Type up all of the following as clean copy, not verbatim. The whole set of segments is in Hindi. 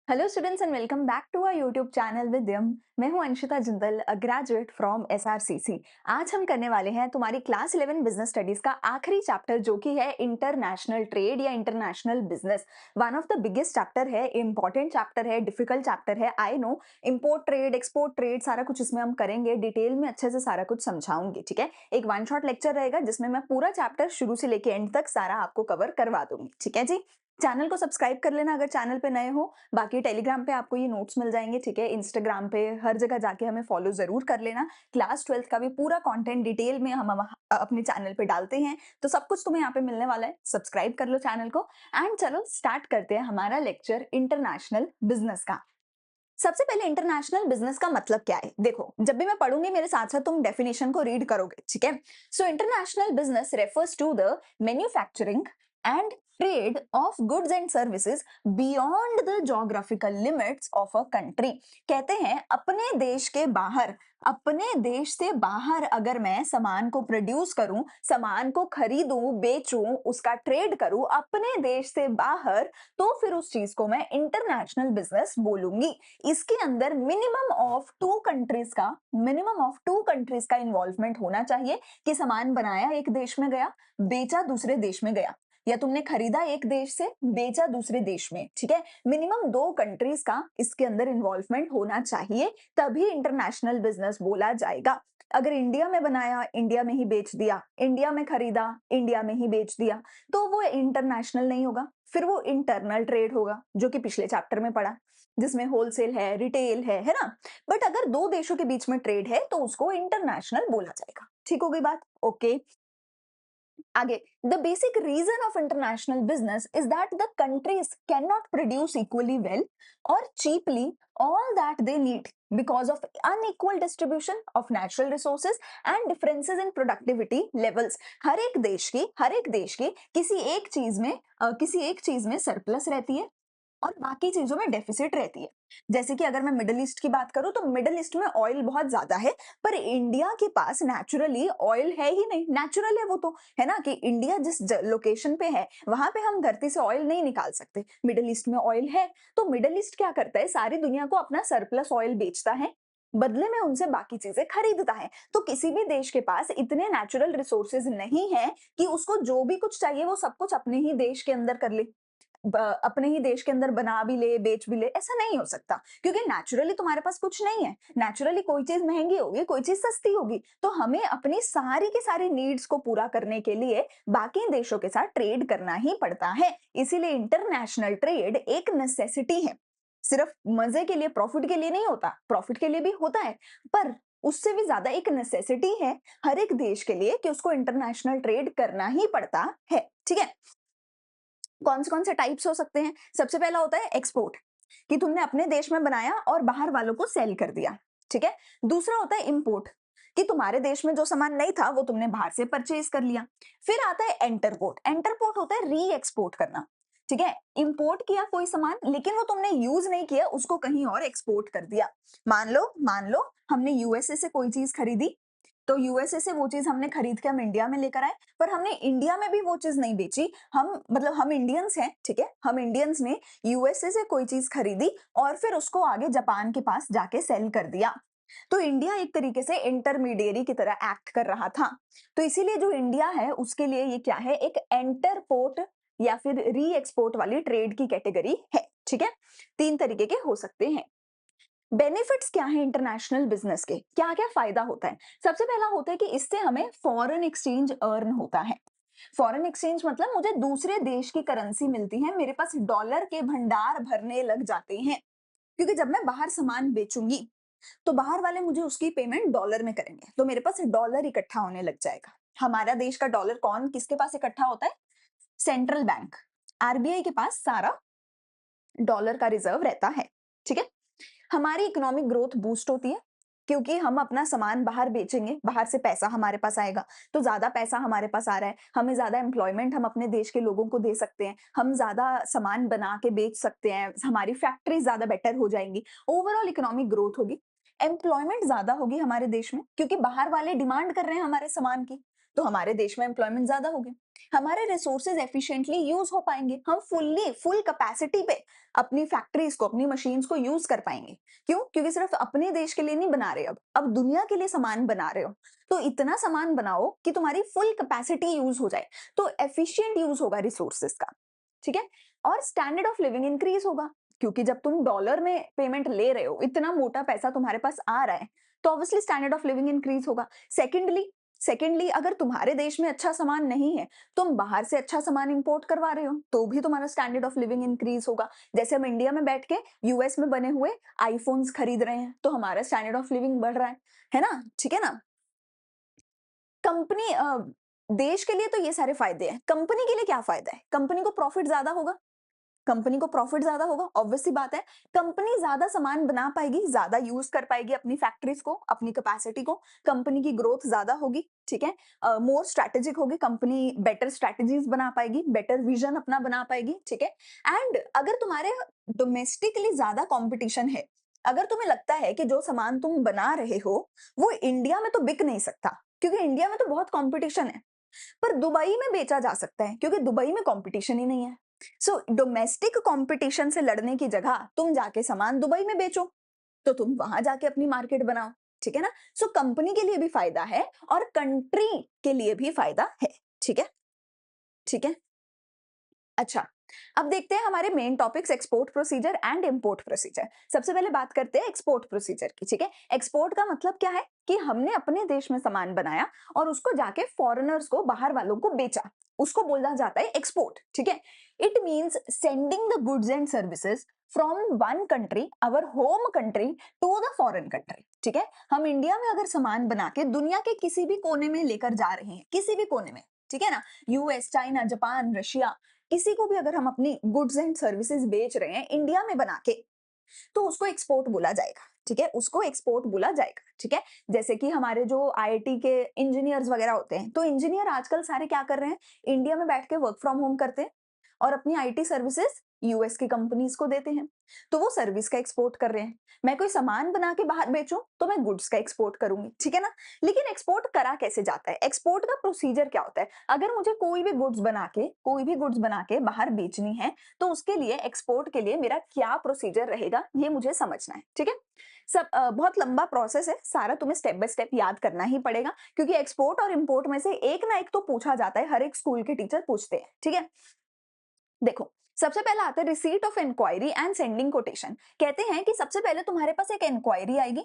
Hello students and welcome back to our YouTube channel with यम। मैं हूं Anshita Jindal, a graduate from SRCC. आज हम करने वाले हैं तुम्हारी क्लास 11 बिजनेस स्टडीज का आखिरी चैप्टर, जो कि है इंटरनेशनल ट्रेड या international business. One of the biggest chapter है, इंपॉर्टेंट चैप्टर है, डिफिकल्ट चैप्टर है, I know. Import trade, export trade, सारा कुछ इसमें हम करेंगे डिटेल में, अच्छे से सारा कुछ समझाऊंगी। ठीक है, एक वन शॉट लेक्चर रहेगा जिसमें मैं पूरा चैप्टर शुरू से लेके एंड तक सारा आपको कवर करवा दूंगी। ठीक है जी, चैनल को सब्सक्राइब कर लेना अगर चैनल पे नए हो। बाकी टेलीग्राम पे आपको ये नोट्स मिल जाएंगे, ठीक है, इंस्टाग्राम पे, हर जगह जाके हमें फॉलो जरूर कर लेना। क्लास 12th का भी पूरा कंटेंट डिटेल में हम अपने चैनल पे डालते हैं, तो सब कुछ तुम्हें यहाँ पे मिलने वाला है। सब्सक्राइब कर लो चैनल को। एंड चलो स्टार्ट करते हैं हमारा लेक्चर इंटरनेशनल बिजनेस का। सबसे पहले इंटरनेशनल बिजनेस का मतलब क्या है, देखो जब भी मैं पढ़ूंगी मेरे साथ साथ तुम डेफिनेशन को रीड करोगे। ठीक है, so international business refers to the manufacturing and trade of goods and services beyond the geographical limits of a country. कहते हैं अपने देश के बाहर, अपने देश से बाहर अगर मैं सामान को प्रोड्यूस करूं, सामान को खरीदूं, बेचूं, उसका ट्रेड करूं अपने देश से बाहर, तो फिर उस चीज को मैं इंटरनेशनल बिजनेस बोलूंगी। इसके अंदर मिनिमम ऑफ टू कंट्रीज का इन्वॉल्वमेंट होना चाहिए कि सामान बनाया एक देश में गया, बेचा दूसरे देश में गया, या तुमने खरीदा एक देश से, बेचा दूसरे देश में। ठीक है, मिनिमम दो कंट्रीज का इसके अंदर इन्वॉल्वमेंट होना चाहिए, तभी इंटरनेशनल बिजनेस बोला जाएगा। अगर इंडिया में बनाया, इंडिया में ही बेच दिया, इंडिया में खरीदा, इंडिया में ही बेच दिया, तो वो इंटरनेशनल नहीं होगा, फिर वो इंटरनल ट्रेड होगा, जो कि पिछले चैप्टर में पढ़ा, जिसमें होलसेल है, रिटेल है ना। बट अगर दो देशों के बीच में ट्रेड है तो उसको इंटरनेशनल बोला जाएगा। ठीक हो गई बात, ओके। आगे, the basic reason of international business is that the countries can not produce equally well और cheaply all that they need because of unequal distribution of natural resources and differences in productivity levels। हर एक देश की किसी एक चीज में सरप्लस रहती है और बाकी चीजों में डेफिसिट रहती है। जैसे कि अगर मैं मिडिल ईस्ट की बात करूं तो मिडिल ईस्ट में ऑयल बहुत ज्यादा है, पर इंडिया के पास नेचुरली ऑयल है ही नहीं। नेचुरल है वो तो, है ना, कि इंडिया जिस लोकेशन पे है वहां पे हम धरती से ऑयल नहीं निकाल सकते, मिडिल ईस्ट में ऑयल है। तो मिडिल ईस्ट क्या करता है, सारी दुनिया को अपना सरप्लस ऑयल बेचता है, बदले में उनसे बाकी चीजें खरीदता है। तो किसी भी देश के पास इतने नेचुरल रिसोर्सेज नहीं है कि उसको जो भी कुछ चाहिए वो सब कुछ अपने ही देश के अंदर कर ले, अपने ही देश के अंदर बना भी ले, बेच भी ले। ऐसा नहीं हो सकता, क्योंकि नेचुरली तुम्हारे पास कुछ नहीं है। नेचुरली कोई चीज महंगी होगी, कोई चीज सस्ती होगी, तो हमें अपनी सारी की सारी नीड्स को पूरा करने के लिए बाकी देशों के साथ ट्रेड करना ही पड़ता है। इसीलिए इंटरनेशनल ट्रेड एक नेसेसिटी है, सिर्फ मजे के लिए, प्रॉफिट के लिए नहीं होता, प्रॉफिट के लिए भी होता है, पर उससे भी ज्यादा एक नेसेसिटी है हर एक देश के लिए कि उसको इंटरनेशनल ट्रेड करना ही पड़ता है। ठीक है, कौन से टाइप्स हो सकते हैं? सबसे पहला होता है एक्सपोर्ट, कि तुमने अपने देश में बनाया और बाहर वालों को सेल कर दिया। ठीक है, दूसरा होता है इंपोर्ट, कि तुम्हारे देश में जो सामान नहीं था वो तुमने बाहर से परचेज कर लिया। फिर आता है एंटरपोर्ट, एंटरपोर्ट होता है री एक्सपोर्ट करना। ठीक है, इंपोर्ट किया कोई सामान लेकिन वो तुमने यूज नहीं किया, उसको कहीं और एक्सपोर्ट कर दिया। मान लो हमने यूएसए से कोई चीज खरीदी, तो यूएसए से वो चीज हमने खरीद के हम इंडिया में लेकर आए, पर हमने इंडिया में भी वो चीज नहीं बेची। हम इंडियंस हैं, ठीक है, हम इंडियंस ने यूएसए से कोई चीज खरीदी और फिर उसको आगे जापान के पास जाके सेल कर दिया। तो इंडिया एक तरीके से इंटरमीडिएरी की तरह एक्ट कर रहा था। तो इसीलिए जो इंडिया है उसके लिए ये क्या है, एक एंटरपोर्ट या फिर री एक्सपोर्ट वाली ट्रेड की कैटेगरी है। ठीक है, तीन तरीके के हो सकते हैं। बेनिफिट्स क्या है इंटरनेशनल बिजनेस के, क्या क्या फायदा होता है? सबसे पहला होता है कि इससे हमें फॉरेन एक्सचेंज अर्न होता है। फॉरेन एक्सचेंज मतलब मुझे दूसरे देश की करेंसी मिलती है, मेरे पास डॉलर के भंडार भरने लग जाते हैं, क्योंकि जब मैं बाहर सामान बेचूंगी तो बाहर वाले मुझे उसकी पेमेंट डॉलर में करेंगे, तो मेरे पास डॉलर इकट्ठा होने लग जाएगा। हमारा देश का डॉलर कौन किसके पास इकट्ठा होता है? सेंट्रल बैंक, आरबीआई के पास सारा डॉलर का रिजर्व रहता है। ठीक है, हमारी इकोनॉमिक ग्रोथ बूस्ट होती है, क्योंकि हम अपना सामान बाहर बेचेंगे, बाहर से पैसा हमारे पास आएगा, तो ज्यादा पैसा हमारे पास आ रहा है, हमें ज्यादा एम्प्लॉयमेंट हम अपने देश के लोगों को दे सकते हैं, हम ज्यादा सामान बना के बेच सकते हैं, हमारी फैक्ट्री ज्यादा बेटर हो जाएंगी, ओवरऑल इकोनॉमिक ग्रोथ होगी, एम्प्लॉयमेंट ज्यादा होगी हमारे देश में, क्योंकि बाहर वाले डिमांड कर रहे हैं हमारे सामान की, तो हमारे देश में एम्प्लॉयमेंट ज्यादा होगी। हमारे रिसोर्सेज एफिशिएंटली यूज हो पाएंगे, हम फुल कैपेसिटी पे अपनी फैक्ट्रीज को, अपनी मशीन्स को यूज कर पाएंगे। क्यों? क्योंकि सिर्फ अपने देश के लिए नहीं बना रहे, अब दुनिया के लिए सामान बना रहे हो। तो इतना सामान बनाओ कि तुम्हारी फुल कैपेसिटी यूज हो जाए, तो एफिशिएंट यूज होगा रिसोर्सेज का। ठीक है। और स्टैंडर्ड ऑफ लिविंग इंक्रीज होगा, क्योंकि जब तुम डॉलर में पेमेंट ले रहे हो, इतना मोटा पैसा तुम्हारे पास आ रहा है, तो obviously standard of living increase होगा। सेकेंडली सेकेंडली अगर तुम्हारे देश में अच्छा सामान नहीं है, तुम बाहर से अच्छा सामान इंपोर्ट करवा रहे हो, तो भी तुम्हारा स्टैंडर्ड ऑफ लिविंग इंक्रीज होगा। जैसे हम इंडिया में बैठ के यूएस में बने हुए आईफोन्स खरीद रहे हैं, तो हमारा स्टैंडर्ड ऑफ लिविंग बढ़ रहा है ना? ठीक है ना? कंपनी देश के लिए तो ये सारे फायदे हैं। कंपनी के लिए क्या फायदा है? कंपनी को प्रॉफिट ज्यादा होगा। कंपनी को प्रॉफिट ज्यादा होगा, ऑब्वियस सी बात है। कंपनी ज्यादा सामान बना पाएगी, ज्यादा यूज कर पाएगी अपनी फैक्ट्रीज को, अपनी कैपेसिटी को। कंपनी की ग्रोथ ज्यादा होगी। ठीक है। मोर स्ट्रैटेजिक होगी कंपनी, बेटर स्ट्रैटेजीज बना पाएगी, बेटर विजन अपना बना पाएगी। ठीक है। एंड अगर तुम्हारे डोमेस्टिकली ज्यादा कंपटीशन है, अगर तुम्हें लगता है कि जो सामान तुम बना रहे हो वो इंडिया में तो बिक नहीं सकता, क्योंकि इंडिया में तो बहुत कंपटीशन है, पर दुबई में बेचा जा सकता है क्योंकि दुबई में कंपटीशन ही नहीं है। सो डोमेस्टिक कंपटीशन से लड़ने की जगह तुम जाके सामान दुबई में बेचो, तो तुम वहां जाके अपनी मार्केट बनाओ। ठीक है ना? सो कंपनी के लिए भी फायदा है और कंट्री के लिए भी फायदा है। ठीक है। ठीक है। अच्छा, अब देखते हैं हमारे main topics, export procedure and import procedure. सबसे पहले बात करते हैं एक्सपोर्ट प्रोसीजर की। ठीक है। एक्सपोर्ट का मतलब क्या है कि हमने अपने देश में सामान बनाया और उसको जाके फॉरेनर्स को, बाहर वालों को बेचा, उसको बोला जाता है एक्सपोर्ट। ठीक है। It means sending the goods and services from one country, our home country, to the foreign country. ठीक है। हम इंडिया में अगर सामान बना के दुनिया के किसी भी कोने में लेकर जा रहे हैं, किसी भी कोने में, ठीक है ना, यूएस, चाइना, जापान, रशिया, किसी को भी अगर हम अपनी गुड्स एंड सर्विसेज बेच रहे हैं इंडिया में बना के, तो उसको एक्सपोर्ट बोला जाएगा। ठीक है। उसको एक्सपोर्ट बोला जाएगा। ठीक है। जैसे कि हमारे जो आईआईटी के इंजीनियर्स वगैरह होते हैं, तो इंजीनियर आजकल सारे क्या कर रहे हैं, इंडिया में बैठ के वर्क फ्रॉम होम करते हैं और अपनी आईटी सर्विसेज यूएस की कंपनीज को देते हैं, तो वो सर्विस का एक्सपोर्ट कर रहे हैं। मैं कोई सामान बना के बाहर बेचूं तो मैं गुड्स का एक्सपोर्ट करूंगी। ठीक है ना? लेकिन एक्सपोर्ट करा कैसे जाता है, एक्सपोर्ट का प्रोसीजर क्या होता है? अगर मुझे कोई भी गुड्स बना के बाहर बेचनी है, तो उसके लिए, एक्सपोर्ट के लिए मेरा क्या प्रोसीजर रहेगा, ये मुझे समझना है। ठीक है। बहुत लंबा प्रोसेस है, सारा तुम्हें स्टेप बाय स्टेप याद करना ही पड़ेगा, क्योंकि एक्सपोर्ट और इंपोर्ट में से एक ना एक तो पूछा जाता है, हर एक स्कूल के टीचर पूछते हैं। ठीक है। देखो, सबसे पहला आता है receipt of inquiry and sending quotation. कहते हैं कि सबसे पहले तुम्हारे पास एक इंक्वायरी आएगी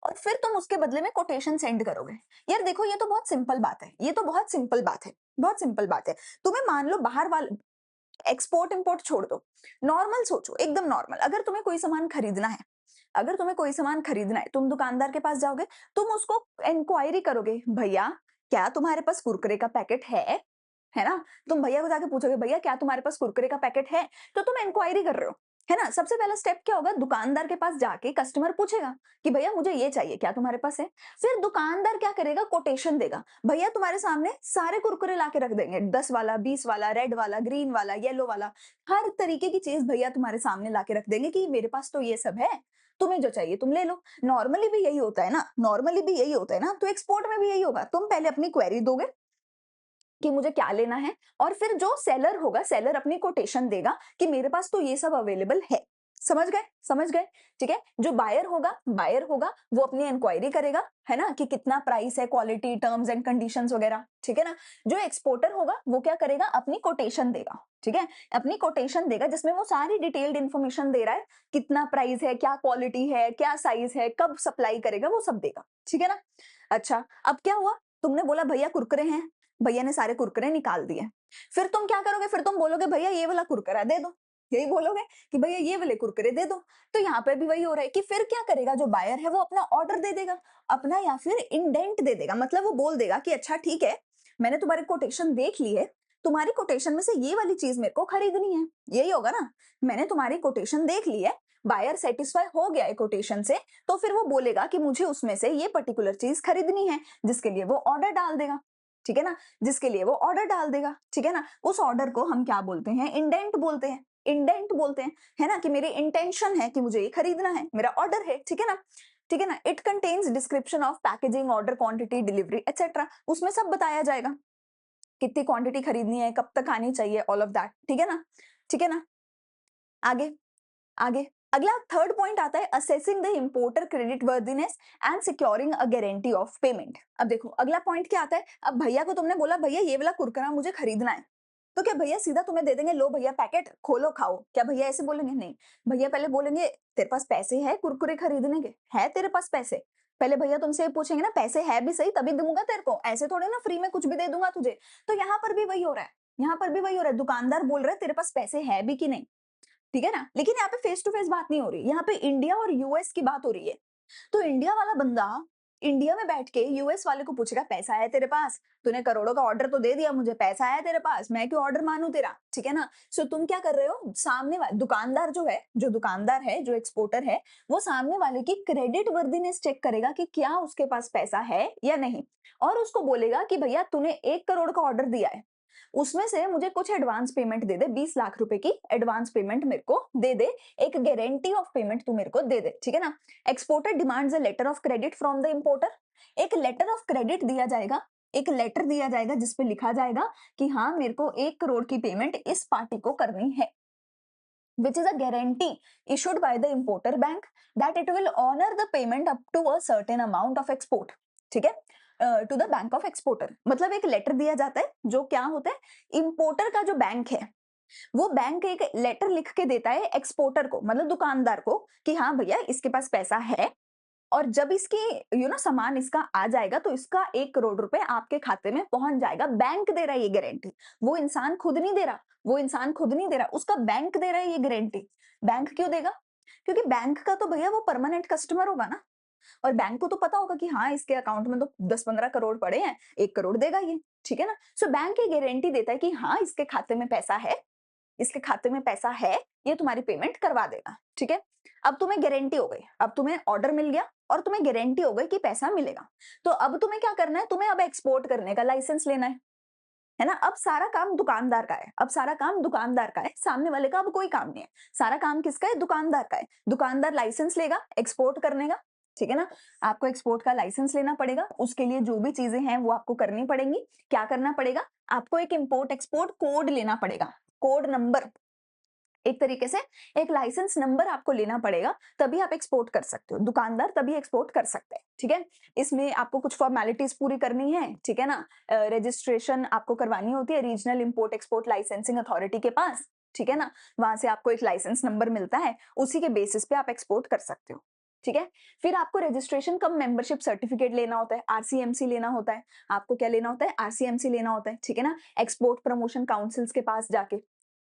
और फिर तुम उसके बदले में कोटेशन सेंड करोगे। यार देखो, ये तो बहुत सिंपल बात है, ये तो बहुत सिंपल बात है, बहुत सिंपल बात है। तुम्हें मान लो बाहर वाले, एक्सपोर्ट इंपोर्ट छोड़ दो, नॉर्मल सोचो, एकदम नॉर्मल। अगर तुम्हें कोई सामान खरीदना है, अगर तुम्हें कोई सामान खरीदना है, तुम दुकानदार के पास जाओगे, तुम उसको इंक्वायरी करोगे, भैया क्या तुम्हारे पास कुरकुरे का पैकेट है ना? तुम भैया को जाके पूछोगे, भैया क्या तुम्हारे पास कुरकुरे का पैकेट है? तो तुम इंक्वायरी कर रहे हो, है ना? सबसे पहला स्टेप क्या होगा, दुकानदार के पास जाके कस्टमर पूछेगा कि भैया मुझे ये चाहिए, क्या तुम्हारे पास है? फिर दुकानदार क्या करेगा, कोटेशन देगा। भैया तुम्हारे सामने सारे कुरकुरे ला के रख देंगे, 10 वाला, 20 वाला, रेड वाला, ग्रीन वाला, येलो वाला, हर तरीके की चीज भैया तुम्हारे सामने ला के रख देंगे कि मेरे पास तो ये सब है, तुम्हें जो चाहिए तुम ले लो। नॉर्मली भी यही होता है ना, नॉर्मली भी यही होता है ना, तो एक्सपोर्ट में भी यही होगा। तुम पहले अपनी क्वेरी दोगे कि मुझे क्या लेना है, और फिर जो सेलर होगा, सेलर अपनी कोटेशन देगा कि मेरे पास तो ये सब अवेलेबल है। समझ गए? समझ गए? ठीक है। जो बायर होगा वो अपनी इंक्वायरी करेगा, है ना, कि कितना प्राइस है, क्वालिटी, टर्म्स एंड कंडीशंस वगैरह। ठीक है ना? जो एक्सपोर्टर होगा वो क्या करेगा, अपनी कोटेशन देगा। ठीक है। अपनी कोटेशन देगा जिसमें वो सारी डिटेल्ड इंफॉर्मेशन दे रहा है, कितना प्राइस है, क्या क्वालिटी है, क्या साइज है, कब सप्लाई करेगा, वो सब देगा। ठीक है ना? अच्छा, अब क्या हुआ, तुमने बोला भैया कुरकुरे हैं, भैया ने सारे कुरकुरे निकाल दिए। फिर तुम क्या करोगे, फिर तुम बोलोगे भैया ये वाला कुरकुरा दे दो, यही बोलोगे कि भैया ये वाले कुरकुरे दे दो। तो यहाँ पे भी वही हो रहा है कि फिर क्या करेगा, जो बायर है वो अपना ऑर्डर दे देगा, अपना, या फिर इंडेंट दे देगा। मतलब वो बोल देगा कि अच्छा ठीक है, मैंने तुम्हारी कोटेशन देख ली है, तुम्हारी कोटेशन में से ये वाली चीज मेरे को खरीदनी है। यही होगा ना, मैंने तुम्हारी कोटेशन देख ली है, बायर सेटिस्फाई हो गया है कोटेशन से, तो फिर वो बोलेगा कि मुझे उसमें से ये पर्टिकुलर चीज खरीदनी है, जिसके लिए वो ऑर्डर डाल देगा। ठीक है ना? जिसके लिए वो ऑर्डर डाल देगा। ठीक है ना? उस ऑर्डर को हम क्या बोलते हैं, इंडेंट बोलते हैं। इंडेंट बोलते हैं, है ना, कि मेरी इंटेंशन है कि मुझे ये खरीदना है, मेरा ऑर्डर है। ठीक है ना? ठीक है ना? It contains description of packaging, order quantity, delivery, etcetera, उसमें सब बताया जाएगा। कितनी क्वांटिटी खरीदनी है, कब तक आनी चाहिए, ऑल ऑफ दैट, ठीक है ना? ठीक है ना? आगे, आगे अगला थर्ड पॉइंट आता है assessing the importer credit worthiness and securing a guarantee of payment. अब देखो अगला पॉइंट क्या आता है, अब भैया को तुमने बोला भैया ये वाला कुरकुरा मुझे खरीदना है, तो क्या भैया सीधा तुम्हें दे देंगे, लो भैया पैकेट खोलो खाओ? क्या भैया ऐसे बोलेंगे? नहीं, भैया पहले बोलेंगे तेरे पास पैसे है कुरकुरे खरीदने के, है तेरे पास पैसे? पहले भैया तुमसे ये पूछेंगे ना, पैसे है भी सही तभी दूंगा तेरे को, ऐसे थोड़े ना फ्री में कुछ भी दे दूंगा तुझे। तो यहाँ पर भी वही हो रहा है, यहाँ पर भी वही हो रहा है, दुकानदार बोल रहा है तेरे पास पैसे है भी कि नहीं, ठीक है ना? लेकिन यहाँ पे फेस टू फेस बात नहीं हो रही, यहाँ पे इंडिया और यूएस की बात हो रही है। तो इंडिया वाला बंदा इंडिया में बैठ के यूएस वाले को पूछेगा पैसा है तेरे पास? तूने करोड़ों का ऑर्डर तो दे दिया मुझे, पैसा है तेरे पास? मैं क्यों ऑर्डर मानूं तेरा, ठीक है ना? सो तुम क्या कर रहे हो, सामने वाले दुकानदार जो है, जो दुकानदार है, जो एक्सपोर्टर है, वो सामने वाले की क्रेडिट वर्दीनेस चेक करेगा कि क्या उसके पास पैसा है या नहीं, और उसको बोलेगा कि भैया तूने 1 करोड़ का ऑर्डर दिया है, उसमें से मुझे कुछ एडवांस पेमेंट दे दे, 20 लाख रुपए की एडवांस पेमेंट मेरे को दे दे, एक गारंटी ऑफ पेमेंट तू मेरे को दे दे, ठीक है ना? Exporter demands a letter of credit from the importer, एक लेटर ऑफ क्रेडिट दिया जाएगा, एक लेटर दिया जाएगा जिसपे लिखा जाएगा कि हाँ मेरे को 1 करोड़ की पेमेंट इस पार्टी को करनी है, which is a guarantee issued by the importer bank that it will honor the payment up to a certain amount of export, ठीक है? To the bank of exporter, मतलब एक लेटर दिया जाता है जो क्या होता है, इंपोर्टर का जो बैंक है वो बैंक एक लेटर लिख के देता है एक्सपोर्टर को, मतलब दुकानदार को, कि हाँ भैया इसके पास पैसा है, और जब इसकी सामान इसका आ जाएगा तो इसका 1 करोड़ रुपए आपके खाते में पहुंच जाएगा। बैंक दे रहा है ये गारंटी, वो इंसान खुद नहीं दे रहा, वो इंसान खुद नहीं दे रहा, उसका बैंक दे रहा है ये गारंटी। बैंक क्यों देगा? क्योंकि बैंक का तो भैया वो परमानेंट कस्टमर होगा ना, और बैंक को तो पता होगा कि हाँ इसके अकाउंट में तो 10-15 करोड़ पड़े हैं, 1 करोड़ देगा ये, ठीक है ना? सो बैंक ये गारंटी देता है कि हाँ इसके खाते में पैसा है, इसके खाते में पैसा है, ये तुम्हारी पेमेंट करवा देगा, ठीक है? अब तुम्हें गारंटी हो गई, अब तुम्हें ऑर्डर मिल गया और तुम्हें गारंटी हो गई कि पैसा मिलेगा। तो अब तुम्हें क्या करना है, तुम्हें अब एक्सपोर्ट करने का लाइसेंस लेना है ना? अब सारा काम दुकानदार का है, अब सारा काम दुकानदार का है, सामने वाले का अब कोई काम नहीं है, सारा काम किसका है, दुकानदार का है। दुकानदार लाइसेंस लेगा एक्सपोर्ट करने का, ठीक है ना? आपको एक्सपोर्ट का लाइसेंस लेना पड़ेगा, उसके लिए जो भी चीजें हैं वो आपको करनी पड़ेंगी। क्या करना पड़ेगा, आपको एक इंपोर्ट एक्सपोर्ट कोड लेना पड़ेगा, कोड नंबर, एक तरीके से एक लाइसेंस नंबर आपको लेना पड़ेगा, तभी आप एक्सपोर्ट कर सकते हो, दुकानदार तभी एक्सपोर्ट कर सकते हैं, ठीक है? इसमें आपको कुछ फॉर्मेलिटीज पूरी करनी है, ठीक है ना? रजिस्ट्रेशन आपको करवानी होती है regional import export licensing authority के पास, ठीक है ना? वहां से आपको एक लाइसेंस नंबर मिलता है, उसी के बेसिस पे आप एक्सपोर्ट कर सकते हो, ठीक है? फिर आपको रजिस्ट्रेशन कम मेंबरशिप सर्टिफिकेट लेना होता है, आरसीएमसी लेना होता है। आपको क्या लेना होता है, आरसीएमसी लेना होता है, ठीक है ना? एक्सपोर्ट प्रमोशन काउंसिल्स के पास जाके,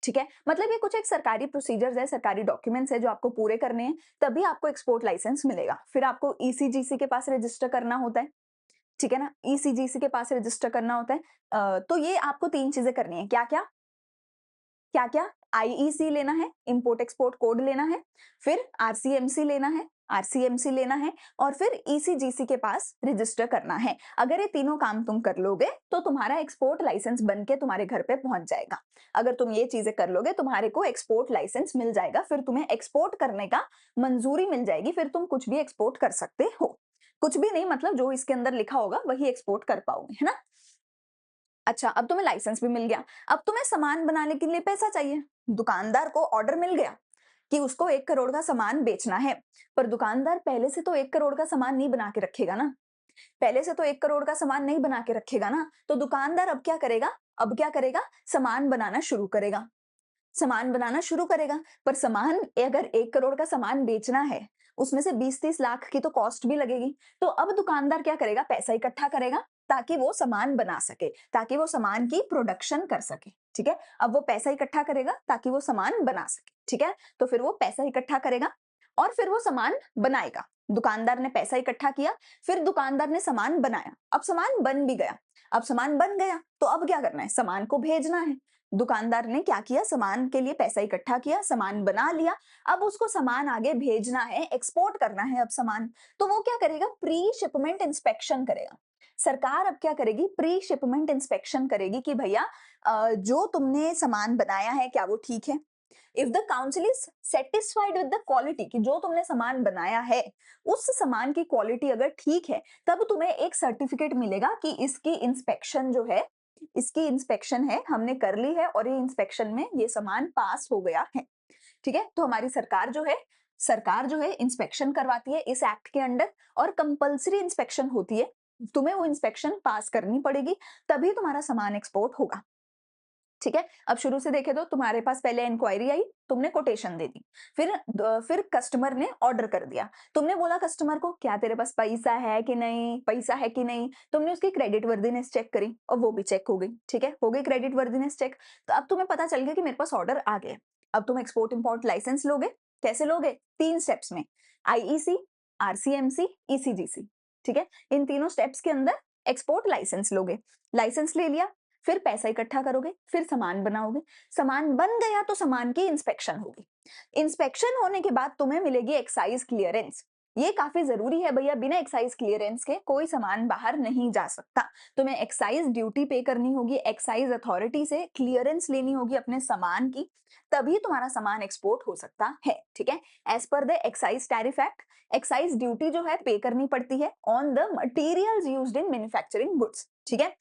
ठीक है? मतलब ये कुछ एक सरकारी प्रोसीजर्स है, सरकारी डॉक्यूमेंट्स है जो आपको पूरे करने हैं, तभी आपको एक्सपोर्ट लाइसेंस मिलेगा। फिर आपको ईसीजीसी के पास रजिस्टर करना होता है, ठीक है ना? ईसीजीसी के पास रजिस्टर करना होता है। तो ये आपको 3 चीजें करनी है, क्या-क्या? क्या-क्या? आईईसी लेना है, इंपोर्ट एक्सपोर्ट कोड लेना है, फिर आरसीएमसी लेना है, आरसीएमसी लेना है, और फिर ईसीजीसी के पास रजिस्टर करना है। अगर ये तीनों काम तुम कर लोगे तो तुम्हारा एक्सपोर्ट लाइसेंस बनके तुम्हारे घर पे पहुंच जाएगा। अगर तुम ये चीजें कर लोगे तुम्हारे को एक्सपोर्ट लाइसेंस मिल जाएगा, फिर तुम्हें एक्सपोर्ट करने का मंजूरी मिल जाएगी, फिर तुम कुछ भी एक्सपोर्ट कर सकते हो। कुछ भी नहीं, मतलब जो इसके अंदर लिखा होगा वही एक्सपोर्ट कर पाओगे, है ना? अच्छा, अब तुम्हें लाइसेंस भी मिल गया, अब तुम्हें सामान बनाने के लिए पैसा चाहिए। दुकानदार को ऑर्डर मिल गया कि उसको 1 करोड़ का सामान बेचना है, पर दुकानदार पहले से तो 1 करोड़ का सामान नहीं बना के रखेगा ना, पहले से तो 1 करोड़ का सामान नहीं बना के रखेगा ना, तो दुकानदार अब क्या करेगा, अब क्या करेगा, सामान बनाना शुरू करेगा, सामान बनाना शुरू करेगा। पर सामान अगर 1 करोड़ का सामान बेचना है, उसमें से 20-30 लाख की तो कॉस्ट भी लगेगी। तो अब दुकानदार क्या करेगा, पैसा इकट्ठा करेगा ताकि वो सामान बना सके, ताकि वो सामान की प्रोडक्शन कर सके, ठीक है? अब वो पैसा इकट्ठा करेगा ताकि वो सामान बना सके, ठीक है? तो फिर वो पैसा इकट्ठा करेगा और फिर वो सामान बनाएगा। दुकानदार ने पैसा इकट्ठा किया, फिर दुकानदार ने सामान बनाया, अब सामान बन भी गया। अब सामान बन गया तो अब क्या करना है, सामान को भेजना है। दुकानदार ने क्या किया, सामान के लिए पैसा इकट्ठा किया, सामान बना लिया, अब उसको सामान आगे भेजना है, एक्सपोर्ट करना है अब सामान। तो वो क्या करेगा, प्री शिपमेंट इंस्पेक्शन करेगा। सरकार अब क्या करेगी, प्री शिपमेंट इंस्पेक्शन करेगी कि भैया जो तुमने सामान बनाया है क्या वो ठीक है। If the council is satisfied with the quality, कि जो तुमने सामान बनाया है उस सामान की क्वालिटी अगर ठीक है, तब तुम्हें एक सर्टिफिकेट मिलेगा कि इसकी इंस्पेक्शन जो है इसकी इंस्पेक्शन है, हमने कर ली है और ये इंस्पेक्शन में ये सामान पास हो गया है, ठीक है? तो हमारी सरकार जो है इंस्पेक्शन करवाती है इस एक्ट के अंडर और कंपल्सरी इंस्पेक्शन होती है। तुम्हें वो इंस्पेक्शन पास करनी पड़ेगी, तभी तुम्हारा सामान एक्सपोर्ट होगा। ठीक है? अब शुरू से देखें तो तुम्हारे पास पहले इंक्वायरी आई, तुमने कोटेशन दे दी। फिर कस्टमर ने ऑर्डर कर दिया। तुमने बोला कस्टमर को, "क्या तेरे पास पैसा है कि नहीं? पैसा है कि नहीं?" तुमने उसकी क्रेडिट वर्दीनेस चेक करी और वो भी चेक हो गई। ठीक है? हो गई क्रेडिट वर्दीनेस चेक। तो अब तुम्हें पता चल गया कि मेरे पास ऑर्डर आ गया। अब तुम एक्सपोर्ट इम्पोर्ट लाइसेंस लोगे। कैसे लोगे? 3 स्टेप्स में। IEC, RCMC, ECGC. ठीक है? इन तीनों स्टेप्स के अंदर एक्सपोर्ट लाइसेंस लोगे। लाइसेंस ले लिया, फिर पैसा इकट्ठा करोगे, फिर सामान बनाओगे, सामान बन गया तो सामान की इंस्पेक्शन होगी। इंस्पेक्शन होने के बाद तुम्हें मिलेगी एक्साइज क्लियरेंस। ये काफी जरूरी है भैया, बिना एक्साइज क्लियरेंस के कोई सामान बाहर नहीं जा सकता। तुम्हें एक्साइज ड्यूटी पे करनी होगी, एक्साइज अथॉरिटी से क्लियरेंस लेनी होगी अपने सामान की, तभी तुम्हारा सामान एक्सपोर्ट हो सकता है। ठीक है? As per the excise tariff act, excise duty जो है पे करनी पड़ती है on the materials used in manufacturing goods. ठीक है?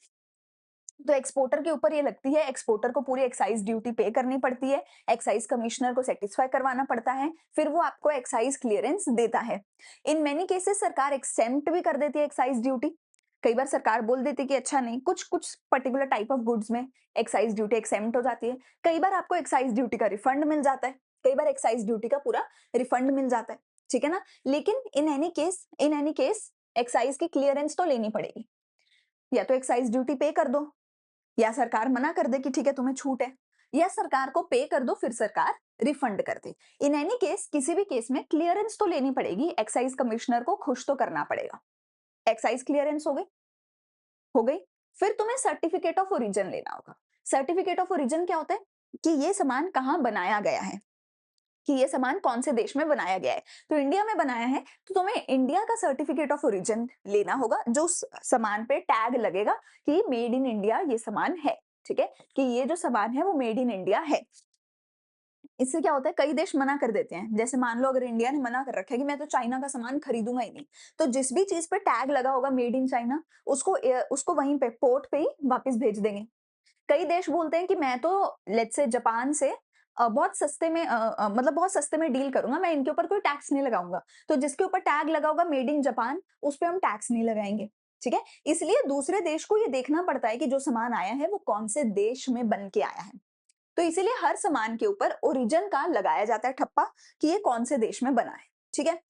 तो एक्सपोर्टर के ऊपर ये लगती है, एक्सपोर्टर को पूरी एक्साइज ड्यूटी पे करनी पड़ती है, एक्साइज कमिश्नर को सेटिस्फाई करवाना पड़ता है, फिर वो आपको एक्साइज क्लियरेंस देता है। इन मेनी केसेस सरकार एक्सेम्प्ट भी कर देती है एक्साइज ड्यूटी। कई बार सरकार बोल देती है कि अच्छा नहीं, कुछ कुछ पर्टिकुलर टाइप ऑफ गुड्स में एक्साइज ड्यूटी एक्सेम्प्ट हो जाती है। कई बार आपको एक्साइज ड्यूटी का रिफंड मिल जाता है, कई बार एक्साइज ड्यूटी का पूरा रिफंड मिल जाता है। ठीक है ना? लेकिन इन एनी केस एक्साइज की क्लियरेंस तो लेनी पड़ेगी। या तो एक्साइज ड्यूटी पे कर दो, या सरकार मना कर दे कि ठीक है तुम्हें छूट है, या सरकार को पे कर दो फिर सरकार रिफंड कर दे। इन एनी केस किसी भी केस में क्लियरेंस तो लेनी पड़ेगी, एक्साइज कमिश्नर को खुश तो करना पड़ेगा। एक्साइज क्लियरेंस हो गई। फिर तुम्हें सर्टिफिकेट ऑफ ओरिजिन लेना होगा। सर्टिफिकेट ऑफ ओरिजिन क्या होता है? कि ये सामान कहाँ बनाया गया है, कि ये सामान कौन से देश में बनाया गया है। तो इंडिया में बनाया है तो तुम्हें इंडिया का सर्टिफिकेट ऑफ ओरिजिन लेना होगा, जो सामान पे टैग लगेगा कि मेड इन इंडिया ये सामान है। ठीक है? कि ये जो सामान है वो मेड इन इंडिया है। इससे क्या होता है, कई देश मना कर देते हैं। जैसे मान लो अगर इंडिया ने मना कर रखा है कि मैं तो चाइना का सामान खरीदूंगा ही नहीं, तो जिस भी चीज पे टैग लगा होगा मेड इन चाइना, उसको वहीं पे पोर्ट पे ही वापस भेज देंगे। कई देश बोलते हैं कि मैं तो लेट्स से जापान से बहुत सस्ते में मतलब बहुत सस्ते में डील करूंगा, मैं इनके ऊपर कोई टैक्स नहीं लगाऊंगा। तो जिसके ऊपर टैग लगा होगा मेड इन जापान, उस पे हम टैक्स नहीं लगाएंगे। ठीक है? इसलिए दूसरे देश को ये देखना पड़ता है कि जो सामान आया है वो कौन से देश में बन के आया है। तो इसीलिए हर सामान के ऊपर ओरिजिन का लगाया जाता है ठप्पा, कि ये कौन से देश में बना है। ठीक है?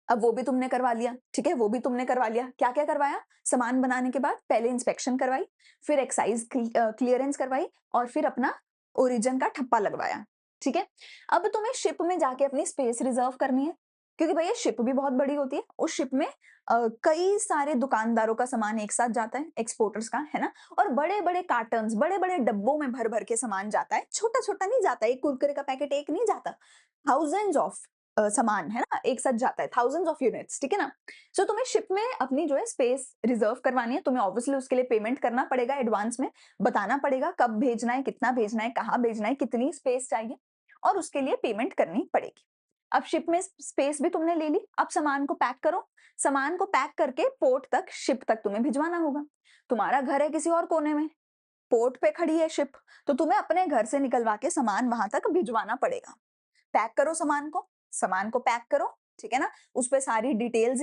अब वो भी तुमने करवा लिया। ठीक है? वो भी तुमने करवा लिया। क्या-क्या करवाया? सामान बनाने के बाद पहले इंस्पेक्शन करवाई, फिर एक्साइज क्लियरेंस करवाई और फिर अपना ओरिजिन का ठप्पा लगवाया। ठीक है? अब तुम्हें शिप में जाके अपनी स्पेस रिजर्व करनी है, क्योंकि भैया शिप भी बहुत बड़ी होती है। उस शिप में कई सारे दुकानदारों का सामान एक साथ जाता है, एक्सपोर्टर्स का, है ना? और बड़े-बड़े कार्टन्स, बड़े-बड़े डब्बों में भर-भर के सामान जाता है। छोटा-छोटा नहीं जाता, एक कुरकुरे का पैकेट एक नहीं जाता। थाउज़ेंड्स ऑफ सामान, है ना? एक साथ जाता है, थाउज़ेंड्स ऑफ यूनिट्स, ठीक है ना? सो तुम्हें शिप में अपनी जो है स्पेस रिजर्व करवानी है, तुम्हें ऑब्वियसली उसके लिए पेमेंट करना पड़ेगा एडवांस में, बताना पड़ेगा कब भेजना है, कितना भेजना है, कहाँ भेजना है, कितनी स्पेस चाहिए और उसके लिए पेमेंट करनी पड़ेगी। अब शिप में स्पेस भी तुमने ले ली, अब सामान को पैक करो। सामान को पैक करके पोर्ट तक, शिप तक तुम्हें भिजवाना होगा। तुम्हारा घर है किसी और कोने में, पोर्ट पे खड़ी है शिप, तो तुम्हें अपने घर से निकलवा के सामान वहां तक भिजवाना पड़ेगा। पैक करो सामान को पैक करो, ठीक है ना? उसपे सारी डिटेल्स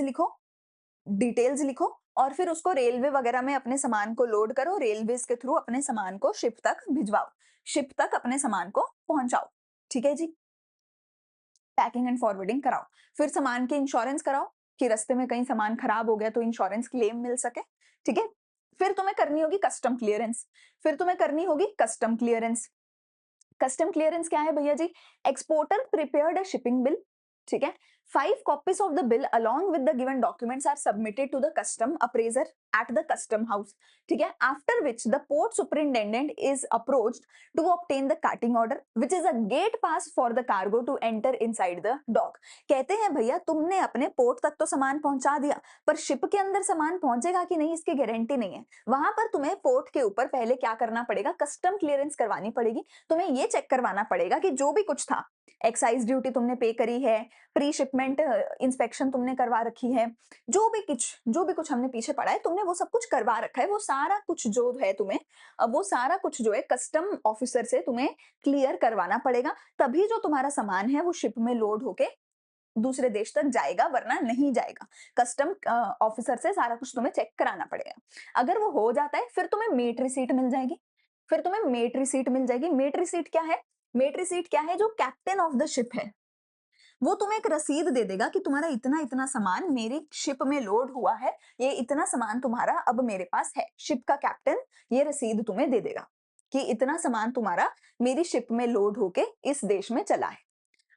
लिखो और फिर उसको रेलवे वगैरह में अपने सामान को लोड करो, रेलवेज़ के थ्रू अपने सामान को शिप तक भिजवाओ, शिप तक अपने सामान को पहुँचाओ। ठीक है जी? पैकिंग एंड फॉरवर्डिंग कराओ। फिर सामान की इंश्योरेंस कराओ कि रास्ते में कहीं सामान खराब हो गया तो इंश्योरेंस क्लेम मिल सके, ठीक है? फिर तुम्हें करनी होगी कस्टम क्लियरेंस। कस्टम क्लियरेंस क्या है भैया जी? Exporter prepared a shipping bill, ठीक है? 5 copies of the bill along with the given documents are submitted to the custom appraiser at the custom house, ठीक है? After which the port superintendent is approached to obtain the carting order, which is a gate pass for the cargo to enter inside the dock। कहते हैं भैया तुमने अपने पोर्ट तक तो सामान पहुंचा दिया, पर शिप के अंदर सामान पहुंचेगा कि नहीं इसकी गारंटी नहीं है। वहां पर तुम्हें पोर्ट के ऊपर पहले क्या करना पड़ेगा? कस्टम क्लियरेंस करवानी पड़ेगी। तुम्हें ये चेक करवाना पड़ेगा कि जो भी कुछ था, एक्साइज ड्यूटी तुमने पे करी है, प्री शिपमेंट डॉक्यूमेंट इंस्पेक्शन तुमने करवा रखी है, जो भी कुछ हमने पीछे पढ़ा है, तुमने वो सब कुछ करवा रखा है, वो सारा कुछ जो है तुम्हें वो सारा कुछ जो है कस्टम ऑफिसर से तुम्हें क्लियर करवाना पड़ेगा, तभी जो तुम्हारा सामान है वो शिप में लोड होके दूसरे देश तक जाएगा, वरना नहीं जाएगा। कस्टम ऑफिसर से सारा कुछ तुम्हें चेक कराना पड़ेगा। अगर वो हो जाता है, फिर तुम्हें मेट रिसीट मिल जाएगी। फिर तुम्हें मेट रिसीट मिल जाएगी। मेट रिसीट क्या है? मेट रिसीट क्या है? जो कैप्टन ऑफ द शिप है, वो तुम्हें एक रसीद दे देगा कि तुम्हारा इतना-इतना सामान मेरी शिप में लोड हुआ है, ये इतना सामान तुम्हारा अब मेरे पास है। शिप का कैप्टन ये रसीद तुम्हें दे देगा कि इतना सामान तुम्हारा मेरी शिप में लोड होके इस देश में चला है।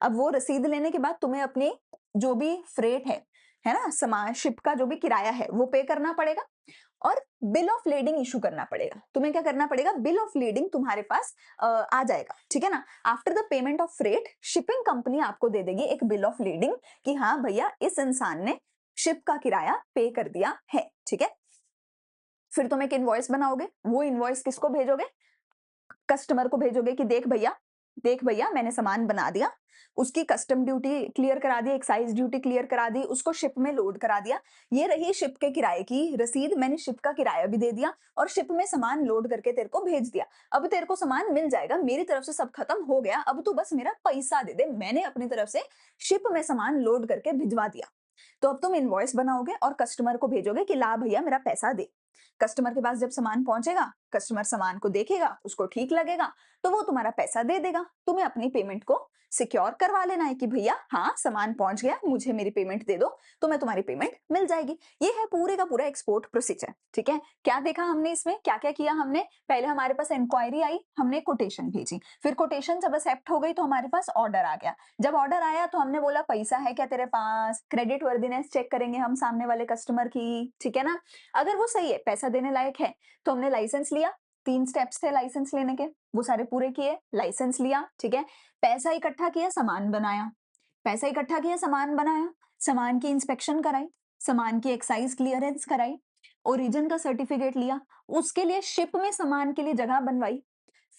अब वो रसीद लेने के बाद तुम्हें अपनी जो भी फ्रेट है ना? सामान शिप का जो भी किराया है, वो पे करना पड़ेगा और बिल ऑफ लेडिंग इश्यू करना पड़ेगा। तुम्हें क्या करना पड़ेगा? बिल ऑफ लेडिंग तुम्हारे पास आ जाएगा, ठीक है ना? After the payment of freight, shipping company आपको दे देगी एक बिल ऑफ लेडिंग कि हाँ भैया, इस इंसान ने शिप का किराया पे कर दिया है, ठीक है? फिर तुम एक इनवॉइस बनाओगे। वो इनवॉइस किसको भेजोगे? कस्टमर को भेजोगे कि देख भैया मैंने सामान बना दिया, उसकी कस्टम ड्यूटी क्लियर करा दी, एक्साइज ड्यूटी क्लियर करा दी, उसको शिप में लोड करा दिया। ये रही शिप के किराए की रसीद, मैंने शिप का किराया भी दे दिया और शिप में सामान लोड करके तेरे को भेज दिया। अब तेरे को सामान मिल जाएगा, मेरी तरफ से सब खत्म हो गया, अब तू बस मेरा पैसा दे दे, मैंने अपनी तरफ से शिप में सामान लोड करके भिजवा दिया। तो अब तुम इनवॉइस बनाओगे और कस्टमर को भेजोगे कि ला भैया मेरा पैसा दे। कस्टमर के पास जब सामान पहुंचेगा, कस्टमर सामान को देखेगा, उसको ठीक लगेगा, तो वो तुम्हारा पैसा दे देगा। तुम्हें अपनी पेमेंट को सिक्योर करवा लेना है कि भैया हाँ, सामान पहुंच गया, मुझे मेरी पेमेंट दे दो, तो मैं तुम्हारी पेमेंट मिल जाएगी। ये है पूरे का पूरा एक्सपोर्ट प्रोसीजर, ठीक है? क्या देखा हमने इसमें? क्या-क्या किया हमने? पहले हमारे पास इंक्वायरी आई, हमने कोटेशन भेजी। फिर कोटेशन जब एक्सेप्ट हो गई तो हमारे पास ऑर्डर आ गया। जब ऑर्डर आया तो हमने बोला पैसा है क्या तेरे पास? क्रेडिट वर्दीनेस चेक करेंगे हम सामने वाले कस्टमर की, ठीक है ना? अगर वो सही है, पैसा देने लायक है, तो हमने लाइसेंस लिया। 3 स्टेप्स थे लाइसेंस लेने के, वो सारे पूरे किए, लाइसेंस लिया, ठीक है? पैसा इकट्ठा किया, सामान बनाया। पैसा इकट्ठा किया, सामान बनाया, सामान की इंस्पेक्शन कराई, सामान की एक्साइज क्लियरेंस कराई, ओरिजिन का सर्टिफिकेट लिया, उसके लिए शिप में सामान के लिए जगह बनवाई,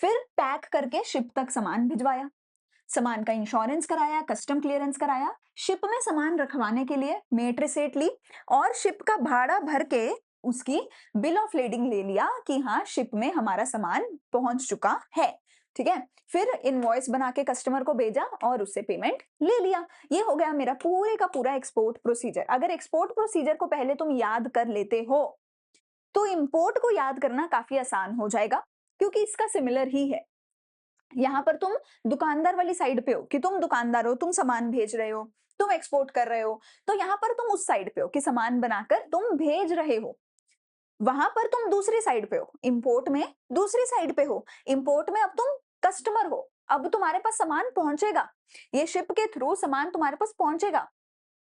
फिर पैक करके शिप तक सामान भिजवाया। सामान का इंश्योरेंस कराया, कस्टम क्लियरेंस कराया, शिप में सामान रखवाने के लिए मेट रिसीट ली और शिप का भाड़ा भर के उसकी बिल ऑफ लेडिंग ले लिया कि हाँ, शिप में हमारा सामान पहुंच चुका है, ठीक है? फिर इनवॉइस बना के कस्टमर को भेजा और उससे पेमेंट ले लिया। ये हो गया मेरा पूरे का पूरा एक्सपोर्ट प्रोसीजर। अगर एक्सपोर्ट प्रोसीजर को पहले तुम याद कर लेते हो, तो इंपोर्ट को याद करना काफी आसान हो जाएगा, क्योंकि इसका सिमिलर ही है। यहाँ पर तुम दुकानदार वाली साइड पे हो कि तुम दुकानदार हो, तुम सामान भेज रहे हो, तुम एक्सपोर्ट कर रहे हो, तो यहाँ पर तुम उस साइड पे हो कि सामान बनाकर तुम भेज रहे हो। वहां पर तुम दूसरी साइड पे हो, इंपोर्ट में दूसरी साइड पे हो। इंपोर्ट में अब तुम कस्टमर हो, अब तुम्हारे पास सामान पहुंचेगा, ये शिप के थ्रू सामान तुम्हारे पास पहुंचेगा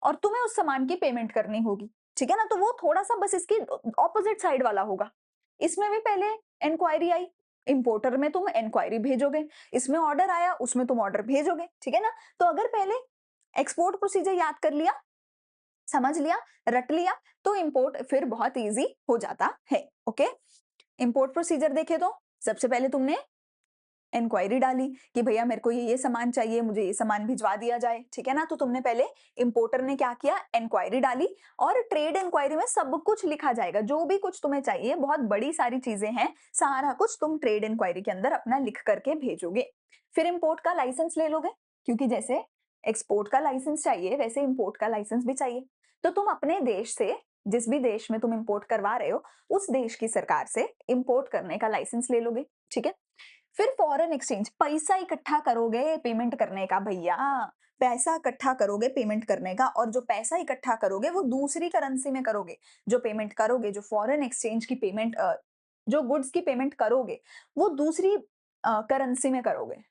और तुम्हें उस सामान की पेमेंट करनी होगी, ठीक है ना? तो वो थोड़ा-सा बस इसकी ऑपोजिट साइड वाला होगा। इसमें भी पहले इंक्वायरी आई, इंपोर्टर में तुम इंक्वायरी भेजोगे, इसमें ऑर्डर आया, उसमें तुम ऑर्डर भेजोगे, ठीक है ना? तो अगर पहले एक्सपोर्ट प्रोसीजर याद कर लिया, समझ लिया, रट लिया, तो इंपोर्ट फिर बहुत ईज़ी हो जाता है, ओके? इंपोर्ट प्रोसीजर देखें तो सबसे पहले तुमने इंक्वायरी डाली कि भैया मेरे को ये सामान चाहिए, मुझे ये सामान भिजवा दिया जाए, ठीक है ना? तो तुमने पहले इंपोर्टर ने क्या किया, इंक्वायरी डाली और ट्रेड इंक्वायरी में सब कुछ लिखा जाएगा, जो भी कुछ तुम्हें चाहिए, बहुत बड़ी सारी चीजें हैं, सारा कुछ तुम ट्रेड इंक्वायरी के अंदर अपना लिख करके भेजोगे। फिर इंपोर्ट का लाइसेंस ले लोगे, क्योंकि जैसे एक्सपोर्ट का लाइसेंस चाहिए, वैसे इंपोर्ट का लाइसेंस भी चाहिए। तो तुम अपने देश से, जिस भी देश में तुम इंपोर्ट करवा रहे हो, उस देश की सरकार से इंपोर्ट करने का लाइसेंस ले लोगे, ठीक है? फिर फॉरेन एक्सचेंज, पैसा इकट्ठा करोगे पेमेंट करने का भैया, पैसा इकट्ठा करोगे पेमेंट करने का, और जो पैसा इकट्ठा करोगे वो दूसरी करेंसी में करोगे। जो पेमेंट करोगे, जो फॉरेन एक्सचेंज की पेमेंट जो गुड्स की पेमेंट करोगे, वो दूसरी करेंसी में करोगे,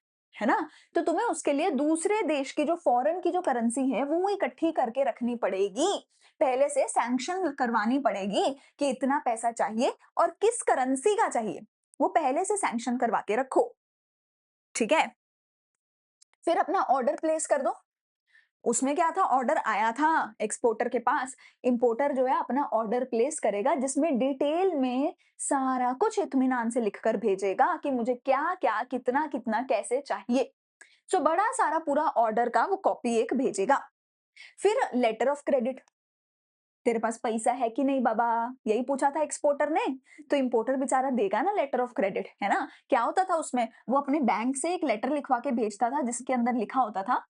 है ना? तो तुम्हें उसके लिए दूसरे देश की जो फॉरेन की जो करेंसी है, वो इकट्ठी करके रखनी पड़ेगी। पहले से सैंक्शन करवानी पड़ेगी कि इतना पैसा चाहिए और किस करेंसी का चाहिए, वो पहले से सैंक्शन करवा के रखो, ठीक है? फिर अपना ऑर्डर प्लेस कर दो। उसमें क्या था, ऑर्डर आया था एक्सपोर्टर के पास, इंपोर्टर जो है अपना ऑर्डर प्लेस करेगा, जिसमें डिटेल में सारा कुछ इत्मीनान से लिखकर भेजेगा कि मुझे क्या-क्या, कितना-कितना, कैसे चाहिए। सो बड़ा सारा पूरा ऑर्डर का वो कॉपी एक भेजेगा। फिर लेटर ऑफ क्रेडिट, तेरे पास पैसा है कि नहीं बाबा, यही पूछा था एक्सपोर्टर ने, तो इंपोर्टर बेचारा देगा ना लेटर ऑफ क्रेडिट, है ना? क्या होता था उसमें, वो अपने बैंक से एक लेटर लिखवा के भेजता था जिसके अंदर लिखा होता था,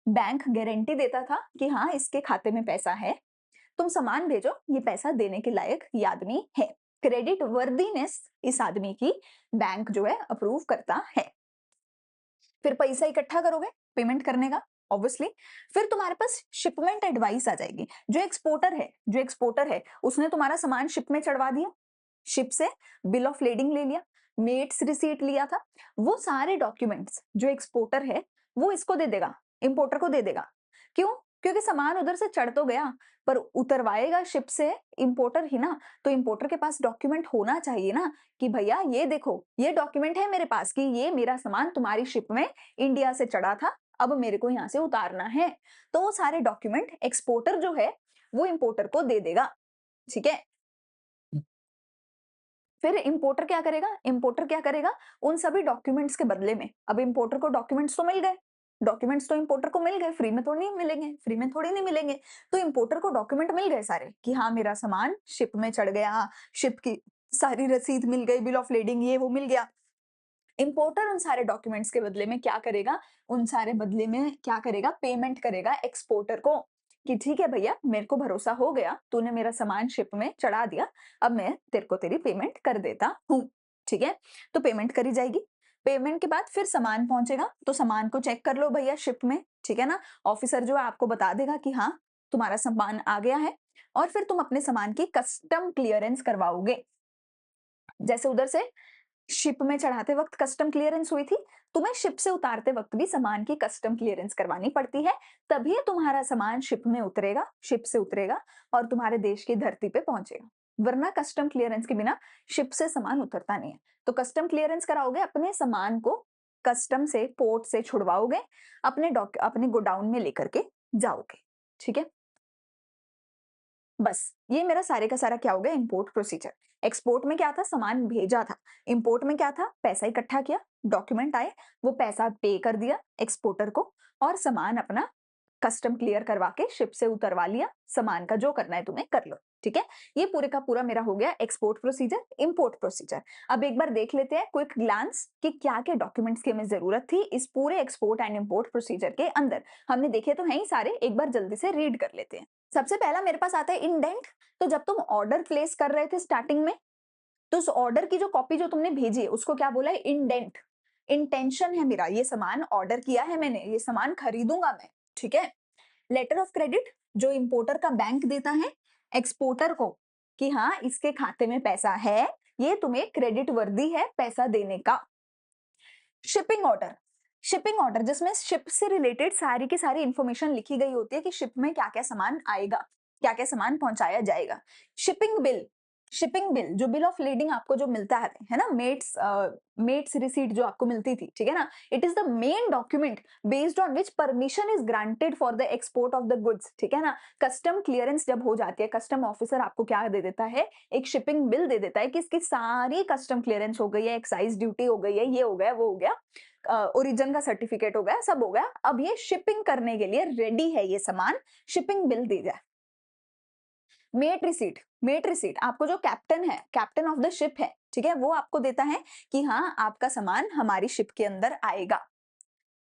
बैंक गारंटी देता था कि हाँ इसके खाते में पैसा है, तुम सामान भेजो, ये पैसा देने के लायक ये आदमी है। क्रेडिट वर्दीनेस इस आदमी की बैंक जो है अप्रूव करता है। फिर पैसा इकट्ठा करोगे पेमेंट करने का, ऑब्वियसली। फिर तुम्हारे पास शिपमेंट एडवाइस आ जाएगी। जो एक्सपोर्टर है उसने तुम्हारा सामान शिप में चढ़वा दिया, शिप से बिल ऑफ लेडिंग ले लिया, मेट्स रिसीट लिया था, वो सारे डॉक्यूमेंट्स जो एक्सपोर्टर है वो इसको दे देगा, इंपोर्टर को दे देगा। क्यों? क्योंकि सामान उधर से चढ़ तो गया, पर उतरवाएगा शिप से इंपोर्टर ही ना, तो इंपोर्टर के पास डॉक्यूमेंट होना चाहिए ना कि भैया ये देखो, ये डॉक्यूमेंट है मेरे पास कि ये मेरा सामान तुम्हारी शिप में इंडिया से चढ़ा था, अब मेरे को यहाँ से उतारना है। तो वो सारे डॉक्यूमेंट एक्सपोर्टर जो है वो इंपोर्टर को दे देगा, ठीक है? फिर इंपोर्टर क्या करेगा, उन सभी डॉक्यूमेंट्स के बदले में, अब इंपोर्टर को डॉक्यूमेंट्स तो मिल गए, डॉक्यूमेंट्स तो इंपोर्टर को मिल गए, फ्री में थोड़ी नहीं मिलेंगे। तो इंपोर्टर को डॉक्यूमेंट मिल गए सारे कि हाँ मेरा सामान शिप में चढ़ गया, शिप की सारी रसीद मिल गई, बिल ऑफ लेडिंग ये वो मिल गया। इंपोर्टर उन सारे डॉक्यूमेंट्स के बदले में क्या करेगा, उन सारे बदले में क्या करेगा, पेमेंट करेगा एक्सपोर्टर को कि ठीक है भैया मेरे को भरोसा हो गया, तूने मेरा सामान शिप में चढ़ा दिया, अब मैं तेरे को तेरी पेमेंट कर देता हूँ, ठीक है? तो पेमेंट करी जाएगी। पेमेंट के बाद फिर सामान पहुंचेगा, तो सामान को चेक कर लो भैया शिप में, ठीक है ना? ऑफिसर जो है आपको बता देगा कि हाँ तुम्हारा सामान आ गया है, और फिर तुम अपने सामान की कस्टम क्लियरेंस करवाओगे। जैसे उधर से शिप में चढ़ाते वक्त कस्टम क्लियरेंस हुई थी, तुम्हें शिप से उतारते वक्त भी सामान की कस्टम क्लियरेंस करवानी पड़ती है, तभी तुम्हारा सामान शिप में उतरेगा, शिप से उतरेगा और तुम्हारे देश की धरती पे पहुंचेगा। वरना कस्टम क्लियरेंस के बिना शिप से सामान उतरता नहीं है। तो कस्टम क्लियरेंस कराओगे, अपने सामान को कस्टम से, पोर्ट से छुड़वाओगे, अपने गोडाउन में लेकर के जाओगे, ठीक है? बस ये मेरा सारे का सारा क्या हो गया, इंपोर्ट प्रोसीजर। एक्सपोर्ट में क्या था, सामान भेजा था। इंपोर्ट में क्या था, पैसा इकट्ठा किया, डॉक्यूमेंट आए, वो पैसा पे कर दिया एक्सपोर्टर को, और सामान अपना कस्टम क्लियर करवा के शिप से उतरवा लिया। सामान का जो करना है तुम्हें कर लो, ठीक है? ये पूरे का पूरा मेरा हो गया एक्सपोर्ट प्रोसीजर, इंपोर्ट प्रोसीजर। अब एक बार देख लेते हैं क्विक ग्लांस कि क्या क्या डॉक्यूमेंट्स की हमें जरूरत थी इस पूरे एक्सपोर्ट एंड इंपोर्ट प्रोसीजर के अंदर। हमने देखे तो हैं ही सारे, एक बार जल्दी से रीड कर लेते हैं। सबसे पहला मेरे पास आता है इंडेंट। तो जब तुम ऑर्डर प्लेस कर रहे थे स्टार्टिंग में, तो उस ऑर्डर की जो कॉपी जो तुमने भेजी है उसको क्या बोला है, इंडेंट। इंटेंशन है मेरा, ये सामान ऑर्डर किया है मैंने, ये सामान खरीदूंगा मैं, ठीक है? लेटर ऑफ क्रेडिट जो इंपोर्टर का बैंक देता है एक्सपोर्टर को कि हाँ इसके खाते में पैसा है, ये तुम्हें क्रेडिट वर्दी है पैसा देने का। शिपिंग ऑर्डर जिसमें शिप से रिलेटेड सारी की सारी इंफॉर्मेशन लिखी गई होती है कि शिप में क्या क्या सामान आएगा, क्या क्या सामान पहुंचाया जाएगा। शिपिंग बिल जो बिल ऑफ लेडिंग आपको जो मिलता है ना, मेट्स रिसीट जो आपको मिलती थी, ठीक है ना? It is the main document based on which permission is granted for the export of the goods, ठीक है ना? कस्टम क्लियरेंस जब हो जाती है, कस्टम ऑफिसर आपको क्या दे देता है, एक शिपिंग बिल दे देता है कि इसकी सारी कस्टम क्लियरेंस हो गई है, एक्साइज ड्यूटी हो गई है, ये हो गया वो हो गया, ओरिजिन का सर्टिफिकेट हो गया, सब हो गया, अब ये शिपिंग करने के लिए रेडी है ये सामान, शिपिंग बिल दी जाए। मेट रिसीट आपको जो कैप्टन है, कैप्टन ऑफ द शिप है, ठीक है, वो आपको देता है कि हाँ आपका सामान हमारी शिप के अंदर आएगा।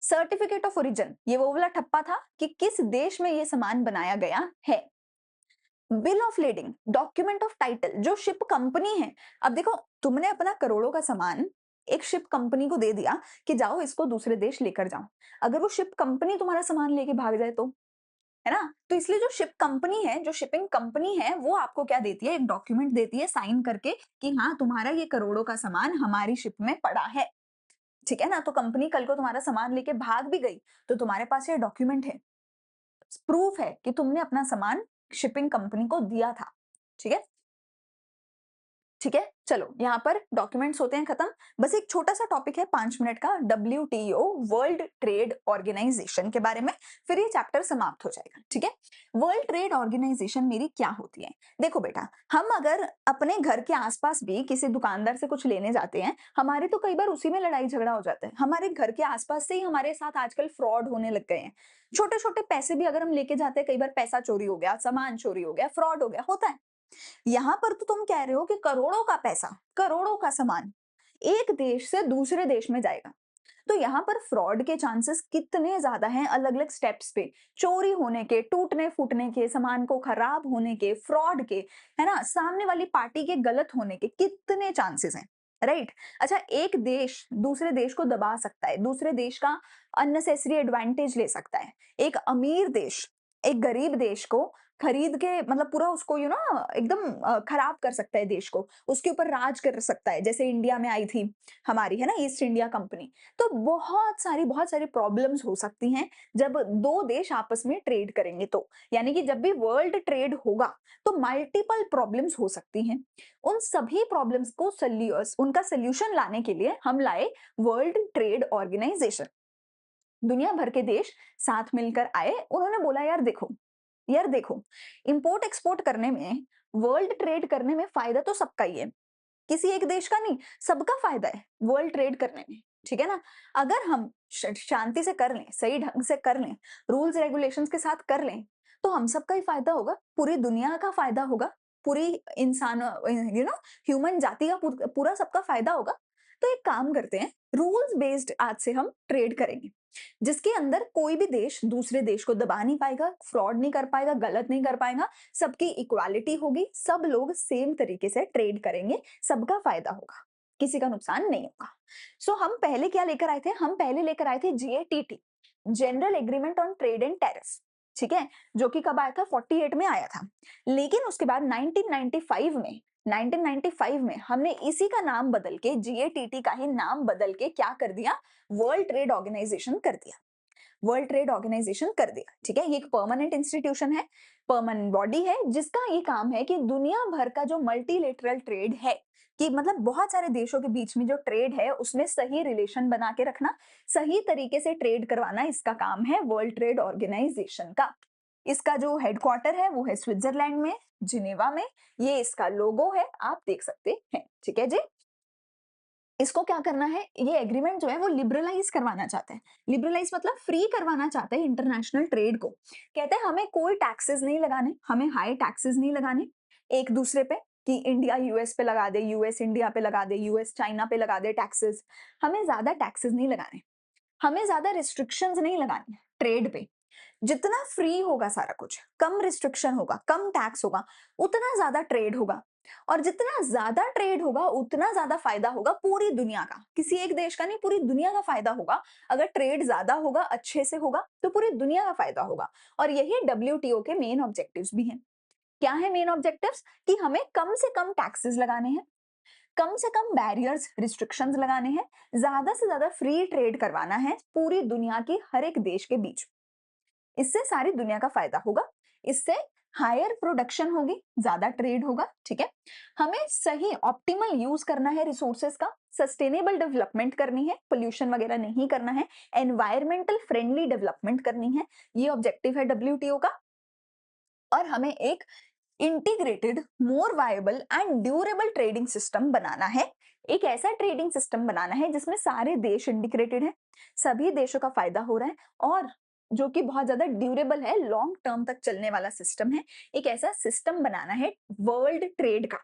सर्टिफिकेट ऑफ ओरिजिन ये वो वाला ठप्पा था कि किस देश में ये सामान बनाया गया है। Bill of lading document of title जो शिप कंपनी है। अब देखो, तुमने अपना करोड़ों का सामान एक शिप कंपनी को दे दिया कि जाओ इसको दूसरे देश लेकर जाओ, अगर वो शिप कंपनी तुम्हारा सामान लेके भाग जाए तो, है ना? तो इसलिए जो शिप कंपनी है, जो शिपिंग कंपनी है, वो आपको क्या देती है, एक डॉक्यूमेंट देती है साइन करके कि हाँ तुम्हारा ये करोड़ों का सामान हमारी शिप में पड़ा है, ठीक है ना? तो कंपनी कल को तुम्हारा सामान लेके भाग भी गई तो तुम्हारे पास ये डॉक्यूमेंट है, प्रूफ है कि तुमने अपना सामान शिपिंग कंपनी को दिया था, ठीक है? ठीक है, चलो यहाँ पर डॉक्यूमेंट्स होते हैं खत्म। बस एक छोटा सा टॉपिक है 5 मिनट का, WTO वर्ल्ड ट्रेड ऑर्गेनाइजेशन के बारे में, फिर ये चैप्टर समाप्त हो जाएगा। ठीक है, वर्ल्ड ट्रेड ऑर्गेनाइजेशन मेरी क्या होती है? देखो बेटा, हम अगर अपने घर के आसपास भी किसी दुकानदार से कुछ लेने जाते हैं, हमारे तो कई बार उसी में लड़ाई झगड़ा हो जाता है। हमारे घर के आसपास से ही हमारे साथ आजकल फ्रॉड होने लग गए हैं। छोटे छोटे पैसे भी अगर हम लेके जाते हैं, कई बार पैसा चोरी हो गया, सामान चोरी हो गया, फ्रॉड हो गया, होता है। यहाँ पर तो तुम कह रहे हो कि करोड़ों का पैसा, करोड़ों का सामान एक देश से दूसरे देश में जाएगा, तो यहाँ पर फ्रॉड के चांसेस कितने ज्यादा हैं अलग अलग स्टेप्स पे, चोरी होने के, टूटने फूटने के, सामान को खराब होने के, फ्रॉड के, है ना, सामने वाली पार्टी के गलत होने के कितने चांसेस हैं, राइट। अच्छा, एक देश दूसरे देश को दबा सकता है, दूसरे देश का अननेसेसरी एडवांटेज ले सकता है। एक अमीर देश एक गरीब देश को खरीद के, मतलब पूरा उसको एकदम खराब कर सकता है देश को, उसके ऊपर राज कर सकता है, जैसे इंडिया में आई थी हमारी, है ना, ईस्ट इंडिया कंपनी। तो बहुत सारी प्रॉब्लम्स हो सकती हैं जब दो देश आपस में ट्रेड करेंगे, तो यानी कि जब भी वर्ल्ड ट्रेड होगा तो मल्टीपल प्रॉब्लम्स हो सकती हैं। उन सभी प्रॉब्लम्स को उनका सोल्यूशन लाने के लिए हम लाए वर्ल्ड ट्रेड ऑर्गेनाइजेशन। दुनिया भर के देश साथ मिलकर आए, उन्होंने बोला यार देखो, इंपोर्ट एक्सपोर्ट करने में, वर्ल्ड ट्रेड करने में फायदा तो सबका ही है, किसी एक देश का नहीं, सबका फायदा है वर्ल्ड ट्रेड करने में। ठीक है ना, अगर हम शांति से कर लें, सही ढंग से कर लें, रूल्स रेगुलेशंस के साथ कर लें, तो हम सबका ही फायदा होगा, पूरी दुनिया का फायदा होगा, पूरी इंसान ह्यूमन जाति का पूरा सबका फायदा होगा। तो एक काम करते हैं, रूल्स बेस्ड आज से हम ट्रेड करेंगे, जिसके अंदर कोई भी देश दूसरे देश को दबा नहीं पाएगा, फ्रॉड नहीं कर पाएगा, गलत नहीं कर पाएगा, सबकी इक्वालिटी होगी, सब लोग सेम तरीके से ट्रेड करेंगे, सबका फायदा होगा, किसी का नुकसान नहीं होगा। सो हम पहले क्या लेकर आए थे? हम पहले लेकर आए थे GATT, general agreement on trade and tariffs. ठीक है, जो कि कब आया था? 48 में आया था। लेकिन उसके बाद 1995 में हमने इसी का नाम बदल के, GATT का ही नाम बदल के क्या कर दिया? वर्ल्ड ट्रेड ऑर्गेनाइजेशन कर दिया। वर्ल्ड ट्रेड ऑर्गेनाइजेशन कर दिया। ठीक है, ये एक परमानेंट इंस्टीट्यूशन है, परमानेंट बॉडी है, जिसका ये काम है कि दुनिया भर का जो मल्टीलेटरल ट्रेड है, कि मतलब बहुत सारे देशों के बीच में जो ट्रेड है उसमें सही रिलेशन बना के रखना, सही तरीके से ट्रेड करवाना, इसका काम है वर्ल्ड ट्रेड ऑर्गेनाइजेशन का। इसका जो हेडक्वार्टर है वो है स्विट्जरलैंड में, जिनेवा में। ये इसका लोगो है, आप देख सकते हैं। ठीक है जी, इसको क्या करना है? ये एग्रीमेंट जो है वो लिबरलाइज करवाना चाहता है। लिबरलाइज मतलब फ्री करवाना चाहता है इंटरनेशनल ट्रेड को। कहते हैं हमें कोई टैक्सेस नहीं लगाने, हमें हाई टैक्सेस नहीं लगाने एक दूसरे पे, कि इंडिया यूएस पे लगा दे, यूएस इंडिया पे लगा दे, यूएस चाइना पे लगा दे टैक्सेस। हमें ज्यादा टैक्सेस नहीं लगाने, हमें ज्यादा रिस्ट्रिक्शंस नहीं लगाने ट्रेड पे। जितना फ्री होगा सारा कुछ, कम रिस्ट्रिक्शन होगा, कम टैक्स होगा, उतना ज्यादा ट्रेड होगा। और जितना ज्यादा ट्रेड होगा उतना ज्यादा फायदा होगा पूरी दुनिया का, किसी एक देश का नहीं, पूरी दुनिया का फायदा होगा। अगर ट्रेड ज्यादा होगा, अच्छे से होगा, तो पूरी दुनिया का फायदा होगा। और यही WTO के मेन ऑब्जेक्टिव्स भी हैं। क्या है मेन ऑब्जेक्टिव्स? कि हमें कम से कम टैक्सेस लगाने हैं, कम से कम बैरियर्स, रिस्ट्रिक्शंस लगाने हैं, ज्यादा से ज्यादा फ्री ट्रेड करवाना है पूरी दुनिया के हर एक देश के बीच। इससे सारी दुनिया का फायदा होगा, इससे हायर प्रोडक्शन होगी, ज्यादा ट्रेड होगा। ठीक है, हमें सही ऑप्टिमल यूज करना है रिसोर्सेज का, सस्टेनेबल डेवलपमेंट करनी है, पोल्यूशन वगैरह नहीं करना है, एनवायरमेंटल फ्रेंडली डेवलपमेंट करनी है, ये ऑब्जेक्टिव है WTO का। और हमें एक integrated, more viable and durable trading system बनाना है। एक ऐसा ट्रेडिंग सिस्टम बनाना है जिसमें सारे देश इंटीग्रेटेड हैं, सभी देशों का फायदा हो रहा है, और जो कि बहुत ज्यादा ड्यूरेबल है, लॉन्ग टर्म तक चलने वाला सिस्टम है। एक ऐसा सिस्टम बनाना है वर्ल्ड ट्रेड का।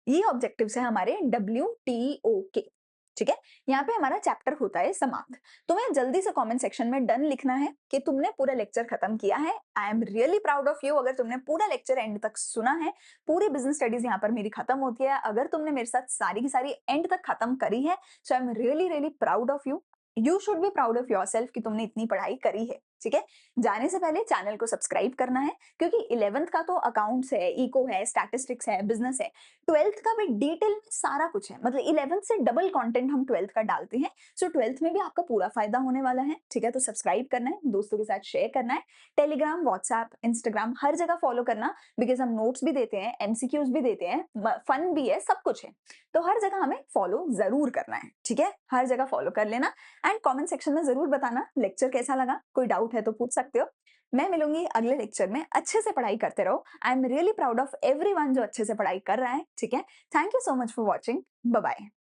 ये ऑब्जेक्टिव्स है हमारे WTO के। ठीक है, यहाँ पे हमारा चैप्टर होता है समाप्त। तुम्हें जल्दी से कमेंट सेक्शन में डन लिखना है कि तुमने पूरा लेक्चर खत्म किया है। आई am really proud of you अगर तुमने पूरा लेक्चर एंड तक सुना है। पूरी बिजनेस स्टडीज यहाँ पर मेरी खत्म होती है, अगर तुमने मेरे साथ सारी की सारी एंड तक खत्म करी है, so I am really really proud of you. You should be proud of yourself कि तुमने इतनी पढ़ाई करी है। ठीक है? जाने से पहले चैनल को सब्सक्राइब करना है क्योंकि 11th का तो अकाउंट्स है, इको है, स्टैटिस्टिक्स है, बिज़नेस है। 12th का भी डिटेल में सारा कुछ है। मतलब 11th से डबल कंटेंट हम 12th का डालते हैं। सो 12th में भी आपका पूरा फ़ायदा होने वाला है, ठीक है? तो सब्सक्राइब करना है, दोस्तों के साथ शेयर करना है। टेलीग्राम, व्हाट्सएप, इंस्टाग्राम हर जगह फॉलो करना बिकॉज़ हम नोट्स भी देते हैं, एमसीक्यूज़ भी देते हैं, फन भी है, सब कुछ है। तो हर जगह हमें फॉलो ज़रूर करना है, ठीक है? हर जगह फॉलो कर लेना एंड कमेंट सेक्शन में ज़रूर बताना लेक्चर कैसा लगा? कोई डाउट है तो पूछ सकते हो। मैं मिलूँगी अगले लेक्चर में, अच्छे से पढ़ाई करते रहो। I am really proud of everyone जो अच्छे से पढ़ाई कर रहा है, ठीक है? Thank you so much for watching. Bye bye.